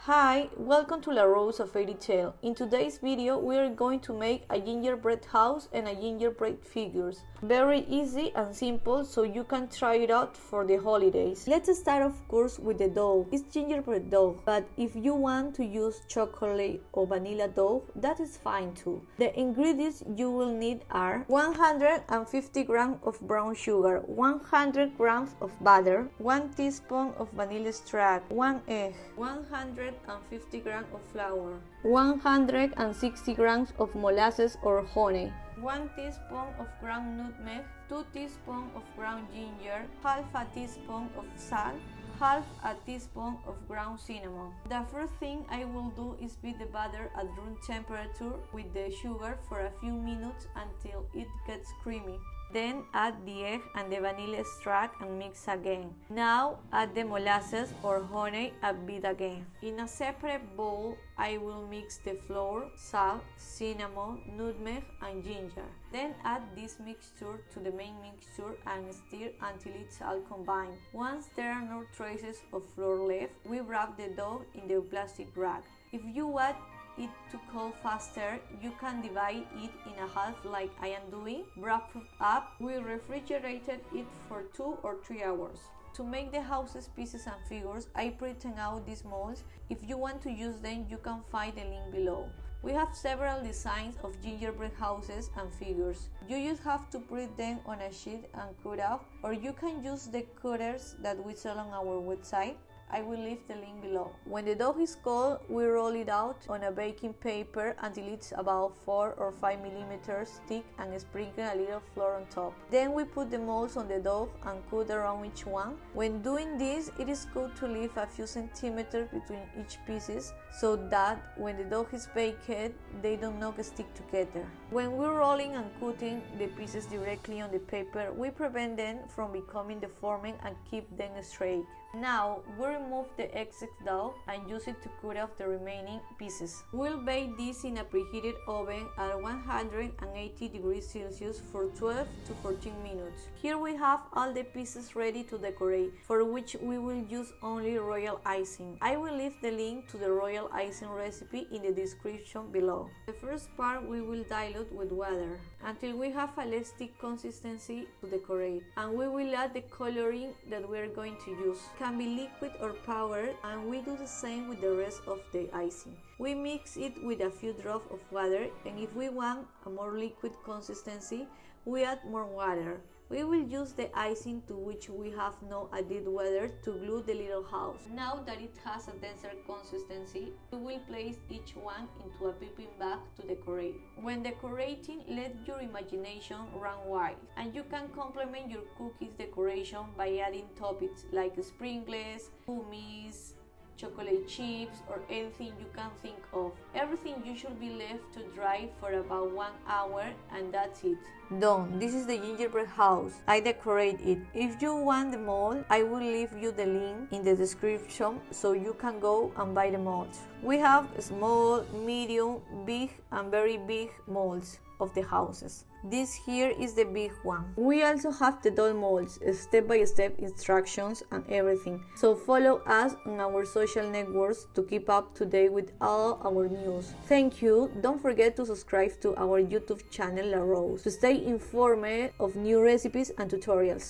Hi, welcome to La Rose of Fairy Tale. In today's video, we are going to make a gingerbread house and a gingerbread figures. Very easy and simple, so you can try it out for the holidays. Let's start, of course, with the dough. It's gingerbread dough, but if you want to use chocolate or vanilla dough, that is fine too. The ingredients you will need are 150 grams of brown sugar, 100 grams of butter, 1 teaspoon of vanilla extract, 1 egg, 150 grams of flour, 160 grams of molasses or honey, 1 teaspoon of ground nutmeg, 2 teaspoons of ground ginger, half a teaspoon of salt, half a teaspoon of ground cinnamon. The first thing I will do is beat the batter at room temperature with the sugar for a few minutes until it gets creamy. Then add the egg and the vanilla extract and mix again. Now add the molasses or honey and beat again. In a separate bowl, I will mix the flour, salt, cinnamon, nutmeg and ginger. Then add this mixture to the main mixture and stir until it's all combined. Once there are no traces of flour left, we wrap the dough in the plastic rag. If you want it to cool faster, you can divide it in a half like I am doing. Wrap it up. We refrigerated it for 2 or 3 hours. To make the houses, pieces and figures, I printed out these molds. If you want to use them, you can find the link below. We have several designs of gingerbread houses and figures. You just have to print them on a sheet and cut out, or you can use the cutters that we sell on our website. I will leave the link below. When the dough is cold, we roll it out on a baking paper until it's about 4 or 5 millimeters thick and sprinkle a little flour on top. Then we put the molds on the dough and cut around each one. When doing this, it is good to leave a few centimeters between each pieces so that when the dough is baked, they do not stick together. When we're rolling and cutting the pieces directly on the paper, we prevent them from becoming deformed and keep them straight. Now we remove the excess dough and use it to cut off the remaining pieces. We'll bake this in a preheated oven at 180 degrees Celsius for 12 to 14 minutes. Here we have all the pieces ready to decorate, for which we will use only royal icing. I will leave the link to the royal icing recipe in the description below. The first part we will dilute with water until we have a less thick consistency to decorate, and we will add the coloring that we are going to use. It can be liquid or powdered, and we do the same with the rest of the icing. We mix it with a few drops of water, and if we want a more liquid consistency, we add more water. We will use the icing to which we have now added water to glue the little house. Now that it has a denser consistency, we will place each one into a piping bag to decorate. When decorating, let your imagination run wild, and you can complement your cookies decoration by adding toppings like sprinkles, gummies, chocolate chips, or anything you can think of. Everything you should be left to dry for about 1 hour, and that's it. Done. This is the gingerbread house. I decorate it. If you want the mold, I will leave you the link in the description so you can go and buy the molds. We have small, medium, big and very big molds of the houses. This here is the big one. We also have the doll molds, step-by-step instructions and everything. So follow us on our social networks to keep up to date with all our news. Thank you. Don't forget to subscribe to our YouTube channel La Rose to stay informed of new recipes and tutorials.